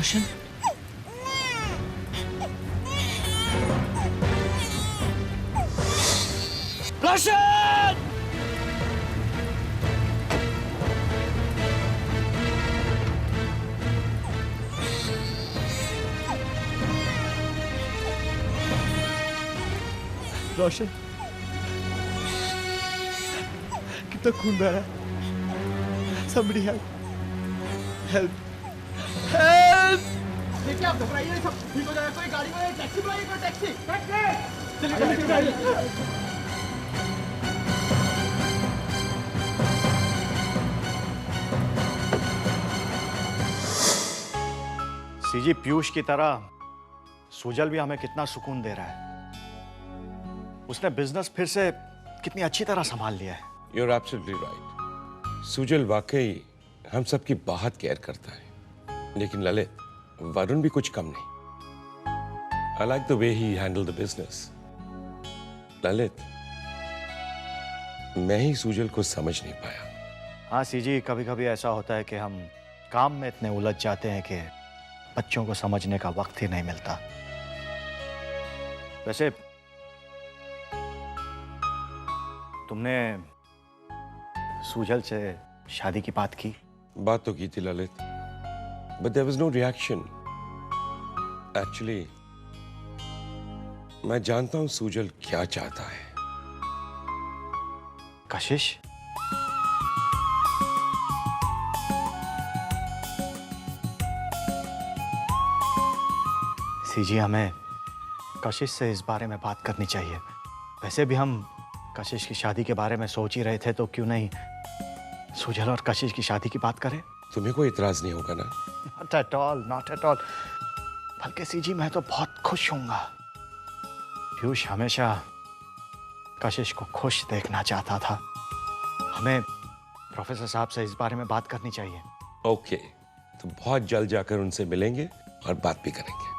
रोशन, रोशन! रोशन, कितना खून बह रहा है। Somebody help! Help! Help! देखिए आप घबराइए, सब ठीक हो जाएगा। कोई गाड़ी में टैक्सी बुलाइए, कोई टैक्सी। चलिए। सीजी, पीयूष की तरह सुजल भी हमें कितना सुकून दे रहा है। उसने बिजनेस फिर से कितनी अच्छी तरह संभाल लिया है। You're absolutely right. सुजल वाकई हम सबकी बहुत केयर करता है, लेकिन ललित, वरुण भी कुछ कम नहीं। I like the way he handled the business. Lalit, मैं ही सुजल को समझ नहीं पाया। हाँ सीजी, कभी कभी ऐसा होता है कि हम काम में इतने उलझ जाते हैं कि बच्चों को समझने का वक्त ही नहीं मिलता। वैसे तुमने सुजल से शादी की बात की? बात तो की थी Lalit, but there was no reaction. Actually, मैं जानता हूं सुजल क्या चाहता है। कशिश? सीजी, हमें कशिश से इस बारे में बात करनी चाहिए। वैसे भी हम कशिश की शादी के बारे में सोच ही रहे थे, तो क्यों नहीं सुजल और कशिश की शादी की बात करें? तुम्हें कोई इतराज नहीं होगा ना? Not at all, not at all. बल्कि सीजी, मैं तो बहुत खुश हूँगा। पीयूष हमेशा कशिश को खुश देखना चाहता था। हमें प्रोफेसर साहब से इस बारे में बात करनी चाहिए। ओके, तो बहुत जल्द जाकर उनसे मिलेंगे और बात भी करेंगे।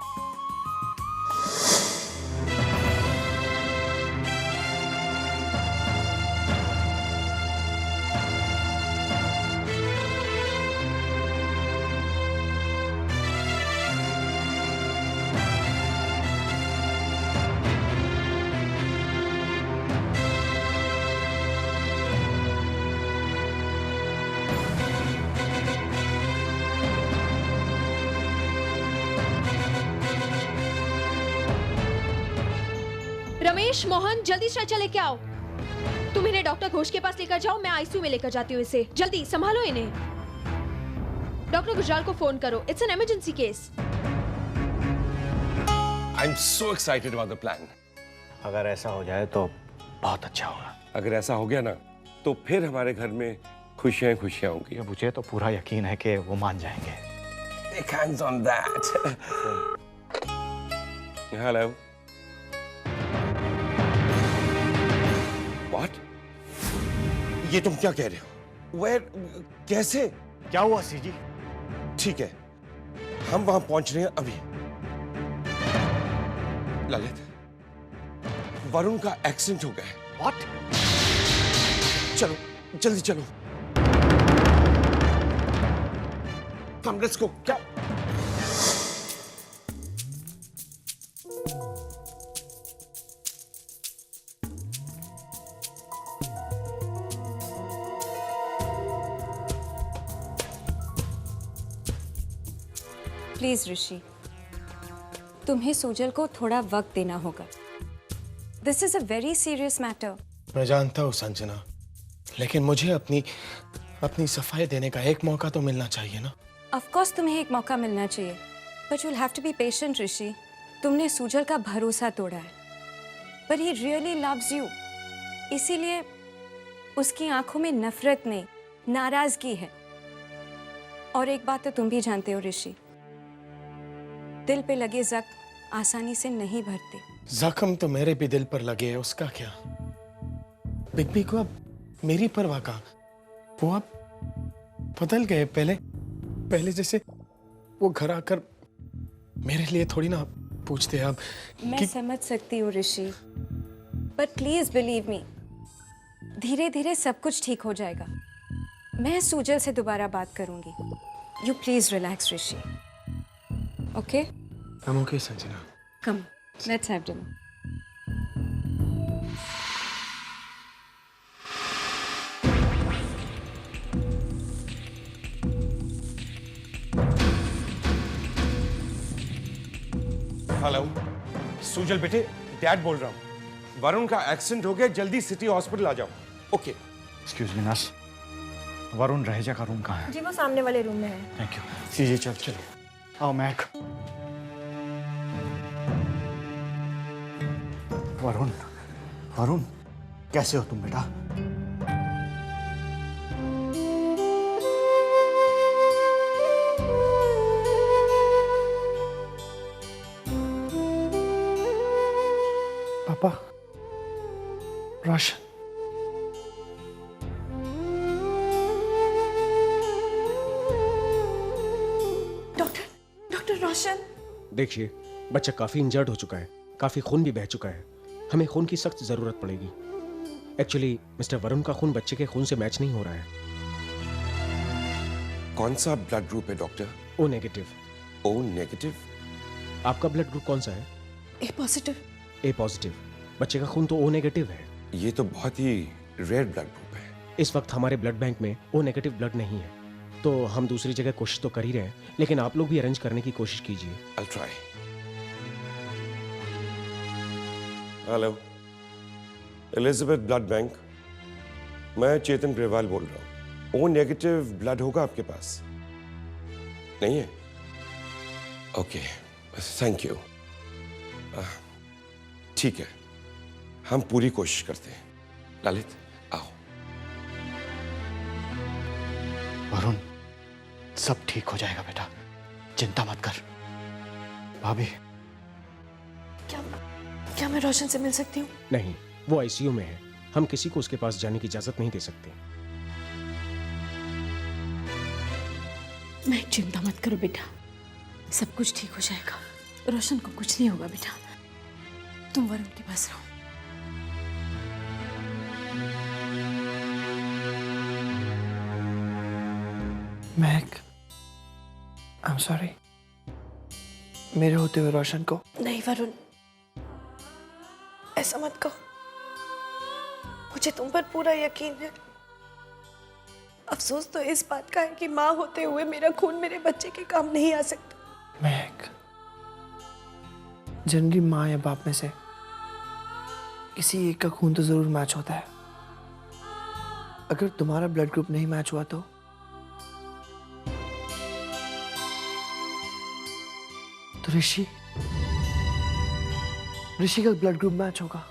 रमेश, मोहन, जल्दी स्ट्रेचर लेके आओ। तुम इन्हें डॉक्टर घोष के पास लेकर जाओ, मैं आईसीयू में लेकर जाती हूँ इसे। जल्दी संभालो इन्हें। डॉक्टर गुजराल को फोन करो, it's an emergency case. I'm so excited about the plan. अगर ऐसा हो जाए तो बहुत अच्छा होगा। अगर ऐसा हो गया ना, तो फिर हमारे घर में खुशियां खुशियां होंगी। मुझे तो पूरा यकीन है कि वो मान जाएंगे। Take hands on that. Hello. What? ये तुम क्या कह रहे हो? Where? कैसे? क्या हुआ सीजी? ठीक है, हम वहां पहुंच रहे हैं अभी। ललित, वरुण का एक्सीडेंट हो गया है। What? चलो, जल्दी चलो। Come, let's go. क्या? प्लीज ऋषि, तुम्हें सुजल को थोड़ा वक्त देना होगा। This is a very serious matter. मैं जानता हूँ संजना, लेकिन मुझे अपनी सफाई देने का एक मौका तो मिलना चाहिए ना। ऑफ कोर्स तुम्हें एक मौका मिलना चाहिए, but you will have to be patient Rishi. तुमने सुजल का भरोसा तोड़ा है, पर ही रियली लव्स यू। इसीलिए उसकी आंखों में नफरत नहीं, नाराजगी है। और एक बात तो तुम भी जानते हो ऋषि, दिल पे लगे जख्म आसानी से नहीं भरते। जख्म तो मेरे भी दिल पर लगे है, उसका क्या? बिग बी को अब मेरी परवाह कहाँ? वो अब बदल गए। पहले जैसे वो घर आकर मेरे लिए थोड़ी ना पूछते अब मैं समझ सकती हूँ ऋषि, बट प्लीज बिलीव मी, धीरे धीरे सब कुछ ठीक हो जाएगा। मैं सुजल से दोबारा बात करूंगी। You please relax Rishi. Okay? I'm okay, Sanjana. Come, let's have dinner. Hello Sujal बेटे, डैड बोल रहा हूँ। वरुण का एक्सीडेंट हो गया, जल्दी सिटी हॉस्पिटल आ जाओ। Okay. Excuse me nurse, Varun Raheja का रूम कहाँ है? जी वो सामने वाले रूम में है। Thank you. सीजे चल चलो। आओ महक। वरुण, वरुण कैसे हो तुम बेटा? पापा, रोशन, डॉक्टर रोशन। देखिए, बच्चा काफी इंजर्ड हो चुका है, काफी खून भी बह चुका है। हमें खून की सख्त जरूरत पड़ेगी। एक्चुअली मिस्टर वरुण का खून बच्चे के खून से मैच नहीं हो रहा है। कौन सा ब्लड ग्रुप है doctor? O negative. O negative? आपका ब्लड ग्रुप कौन सा है? A positive. A positive. बच्चे का खून तो ओ नेगेटिव है। ये तो बहुत ही रेयर ब्लड ग्रुप है। इस वक्त हमारे ब्लड बैंक में ओ नेगेटिव ब्लड नहीं है, तो हम दूसरी जगह कोशिश तो कर ही रहे हैं, लेकिन आप लोग भी अरेंज करने की कोशिश कीजिए। I'll try. Hello, Elizabeth blood bank. मैं चेतन ग्रेवाल बोल रहा हूँ। ओ नेगेटिव ब्लड होगा आपके पास? नहीं है? Okay, thank you. ठीक है, हम पूरी कोशिश करते हैं। ललित आओ। वरुण, सब ठीक हो जाएगा बेटा, चिंता मत कर। भाभी, क्या मैं रोशन से मिल सकती हूँ? नहीं, वो आईसीयू में है। हम किसी को उसके पास जाने की इजाजत नहीं दे सकते। मैं चिंता मत करो बेटा, सब कुछ ठीक हो जाएगा। रोशन को कुछ नहीं होगा बेटा, तुम वरुण के पास रहो। महक, I'm sorry। मेरे होते हुए रोशन को। नहीं वरुण, ऐसा मत कहो। मुझे तुम पर पूरा यकीन है। अफसोस तो इस बात का है कि माँ होते हुए मेरा खून मेरे बच्चे के काम नहीं आ सकता। महक, जनरली माँ या बाप में से किसी एक का खून तो जरूर मैच होता है। अगर तुम्हारा ब्लड ग्रुप नहीं मैच हुआ तो ऋषि का ब्लड ग्रुप मैच होगा।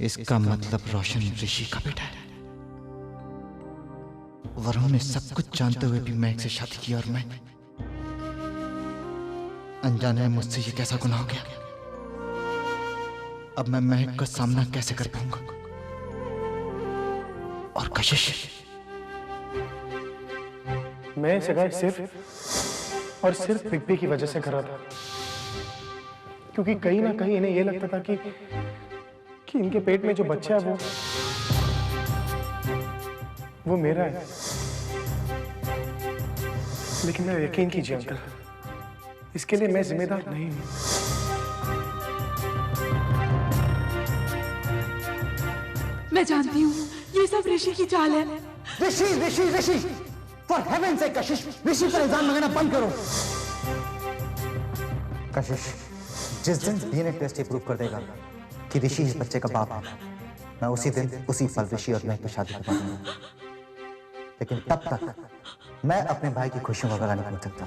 इसका मतलब रोशन ऋषि का बेटा है। वरुण ने सब कुछ जानते हुए भी महक से शादी की, और मैं अनजाने में मुझसे ये कैसा गुनाह हो गया। अब मैं महक का सामना कैसे कर पाऊंगा? और कशिश, मैं सगाई सिर्फ और सिर्फ बिग की वजह से कर रहा था, क्योंकि कहीं ना कहीं इन्हें यह लगता था कि इनके पेट में जो बच्चा है वो मेरा है। लेकिन मैं यकीन कीजिए अंकल, इसके लिए मैं जिम्मेदार नहीं हूं। मैं जानती हूँ ये सब ऋषि की चाल है। ऋषि फॉर हेवन से कशिश, ऋषि पर इल्जाम लगाना बंद करो। कशिश, जिस दिन डीएनए टेस्ट ये प्रूव कर देगा कि ऋषि इस बच्चे का बाप है, मैं उसी दिन उसी पल ऋषि और महक की शादी करवा दूंगा। लेकिन तब तक मैं अपने भाई की खुशियों का गला नहीं पहुंच सकता।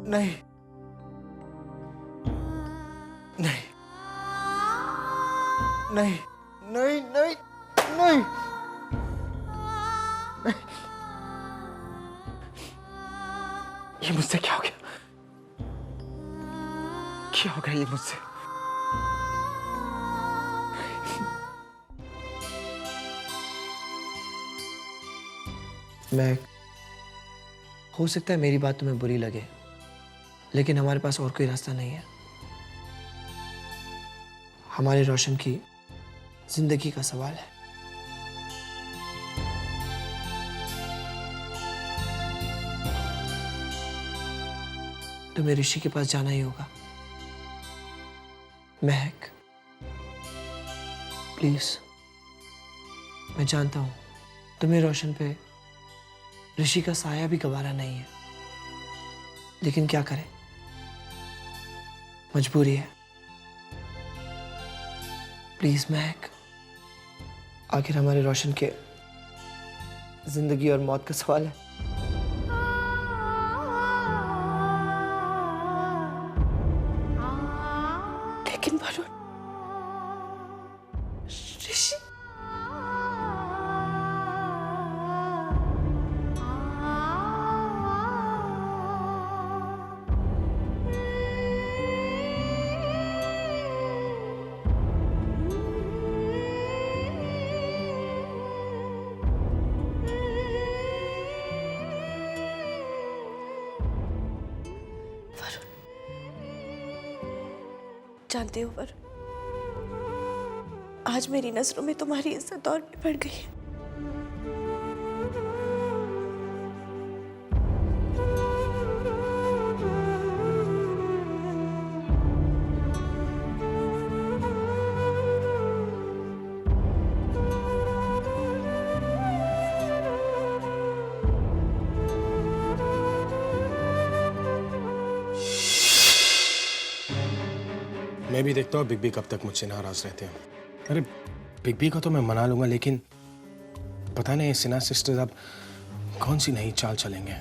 नहीं नहीं नहीं नहीं नहीं नहीं ये मुझसे क्या हो गया? क्या हो गया ये मुझसे? मैं, हो सकता है मेरी बात तुम्हें बुरी लगे, लेकिन हमारे पास और कोई रास्ता नहीं है। हमारे रोशन की जिंदगी का सवाल है। तुम्हें ऋषि के पास जाना ही होगा। महक, प्लीज, मैं जानता हूं तुम्हें रोशन पे ऋषि का साया भी गवारा नहीं है, लेकिन क्या करें, मजबूरी है। प्लीज महक, आखिर हमारे रोशन के जिंदगी और मौत का सवाल है। लेकिन वरुण, ऋषि, जानते हो वरुण, आज मेरी नजरों में तुम्हारी इज्जत और भी बढ़ गई है। मैं भी देखता हूँ बिग बी कब तक मुझसे नाराज रहते हैं। अरे बिग बी को तो मैं मना लूंगा, लेकिन पता नहीं सिन्हा सिस्टर्स अब कौन सी नई चाल चलेंगे।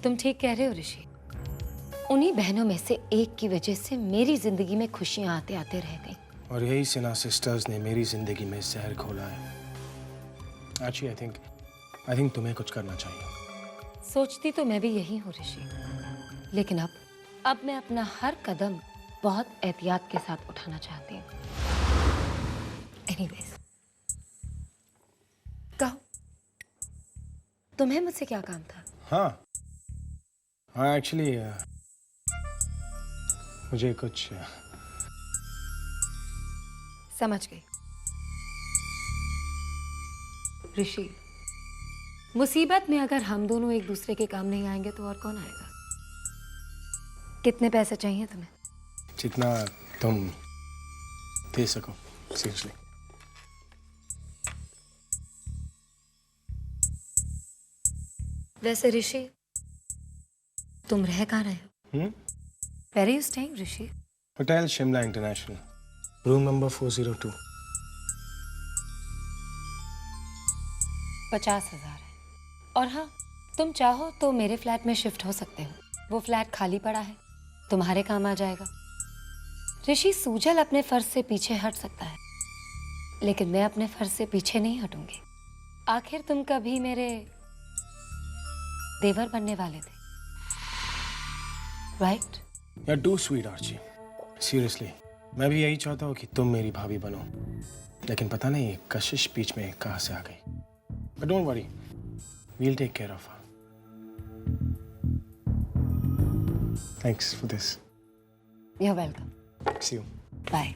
तुम ठीक कह रहे हो ऋषि। उन्हीं बहनों में से एक की वजह से मेरी जिंदगी में खुशियां आते आते रह गई, और यही सिन्हा सिस्टर्स ने मेरी जिंदगी में जहर घोला है। एक्चुअली आई थिंक तुम्हें कुछ करना चाहिए। सोचती तो मैं भी यही हूँ ऋषि, लेकिन अब मैं अपना हर कदम बहुत एहतियात के साथ उठाना चाहती हूँ। एनीवेज, कहो तुम्हें मुझसे क्या काम था? हाँ एक्चुअली मुझे कुछ समझ गई। ऋषि, मुसीबत में अगर हम दोनों एक दूसरे के काम नहीं आएंगे तो और कौन आएगा? कितने पैसे चाहिए तुम्हें? जितना तुम दे सको, सीरियसली। वैसे ऋषि, तुम रह कहाँ रहे हो? Where are you staying, Rishi? Hotel Shimla international, room number 402। 50,000 है। और हाँ, तुम चाहो तो मेरे फ्लैट में शिफ्ट हो सकते हो। वो फ्लैट खाली पड़ा है, तुम्हारे काम आ जाएगा। ऋषि, सूजल अपने फर्ज से पीछे हट सकता है, लेकिन मैं अपने फर्ज से पीछे नहीं हटूंगी। आखिर तुम कभी मेरे देवर बनने वाले थे, right? You're too sweet, Archie. Seriously, मैं भी यही चाहता हूँ कि तुम मेरी भाभी बनो, लेकिन पता नहीं ये कशिश बीच में कहाँ से आ गई। But don't worry, we'll take care of her. Thanks for this. You're welcome. See you. Bye.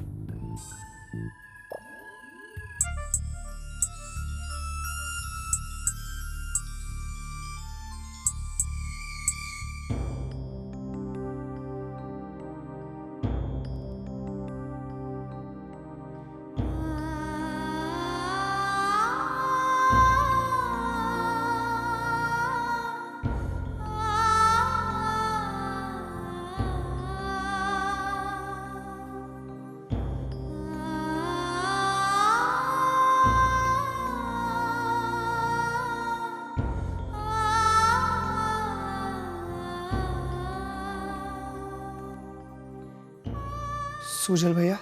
Sujal भैया,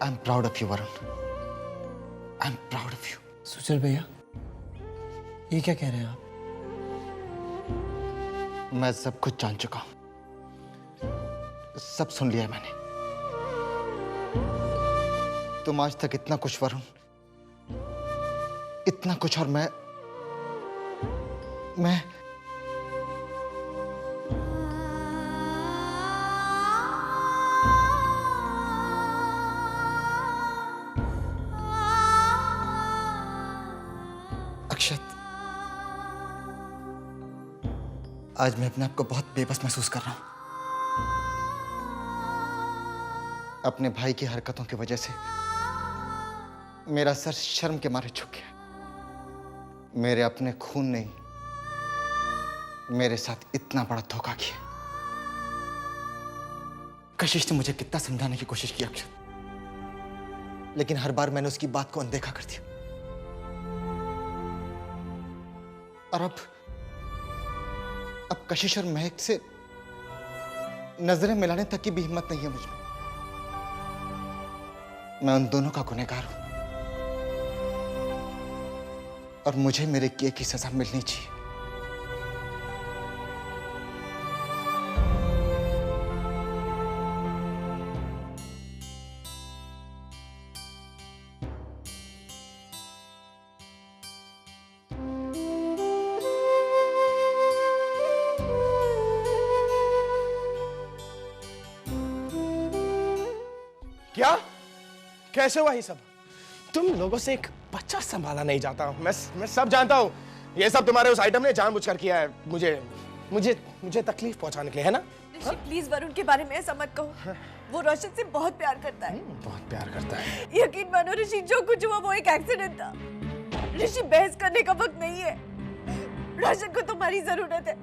I am proud of you Varun, I am proud of you. Sujal भैया, ये क्या कह रहे हैं आप? मैं सब कुछ जान चुका हूं, सब सुन लिया है मैंने। तुम आज तक इतना कुछ वरुण, इतना कुछ, और मैं अक्षत, आज मैं अपने आप को बहुत बेबस महसूस कर रहा हूं। अपने भाई की हरकतों की वजह से मेरा सर शर्म के मारे झुक गया। मेरे अपने खून ने मेरे साथ इतना बड़ा धोखा किया। कशिश ने मुझे कितना समझाने की कोशिश की अक्षत, लेकिन हर बार मैंने उसकी बात को अनदेखा कर दिया। और अब कशिश और महक से नजरें मिलाने तक की भी हिम्मत नहीं है मुझमें। मैं उन दोनों का गुनहगार हूं और मुझे मेरे किए की सजा मिलनी चाहिए। क्या कैसे हुआ ये सब? तुम लोगों से एक बच्चा संभाला नहीं जाता। मैं सब जानता हूँ। ये सब तुम्हारे उस आइटम ने जानबूझकर किया है, मुझे तकलीफ पहुंचाने के लिए, है ना? ऋषि प्लीज वरुण के बारे में ऐसा मत कहो। वो रोशन से बहुत प्यार करता है। बहुत प्यार करता है। यकीन मानो ऋषि, जो कुछ हुआ वो एक एक्सीडेंट था। ऋषि, बहस करने का वक्त नहीं है। रोशन को तुम्हारी जरूरत है।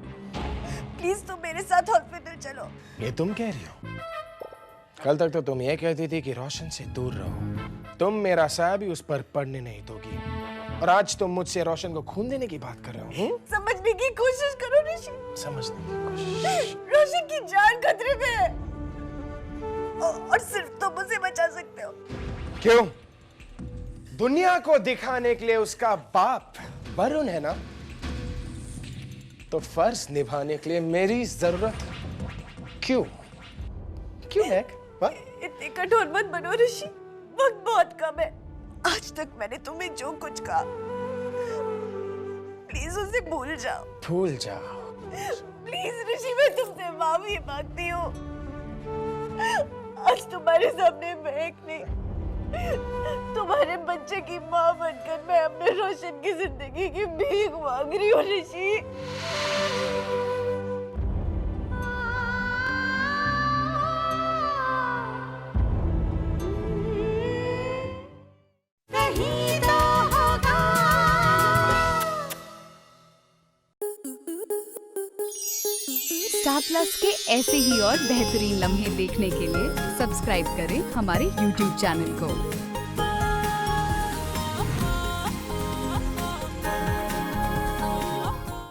प्लीज तुम मेरे साथ हॉस्पिटल चलो। ये तुम कह रही हो? कल तक तो तुम ये कहती थी कि रोशन से दूर रहो, तुम मेरा साया भी उस पर पड़ने नहीं दोगी, और आज तुम मुझसे रोशन को खून देने की बात कर रहे हो। समझने की कोशिश करो ऋषि। समझने की कोशिश। रोशन की जान खतरे में है और सिर्फ तुम उसे बचा सकते हो। क्यों? दुनिया को दिखाने के लिए उसका बाप वरुण है ना, तो फर्ज निभाने के लिए मेरी जरूरत क्यों है? इतने कठोर मत बनो ऋषि, वक्त बहुत कम है। आज तक मैंने तुम्हें जो कुछ कहा, प्लीज उसे भूल जाओ। भूल जाओ प्लीज ऋषि, मैं तुमसे माफी मांगती हूँ। आज तुम्हारे सामने महक नहीं, तुम्हारे बच्चे की माँ बनकर मैं अपने रोशन की जिंदगी की भीख मांग रही हूँ ऋषि। स्टार प्लस के ऐसे ही और बेहतरीन लम्हे देखने के लिए सब्सक्राइब करें हमारे YouTube चैनल को।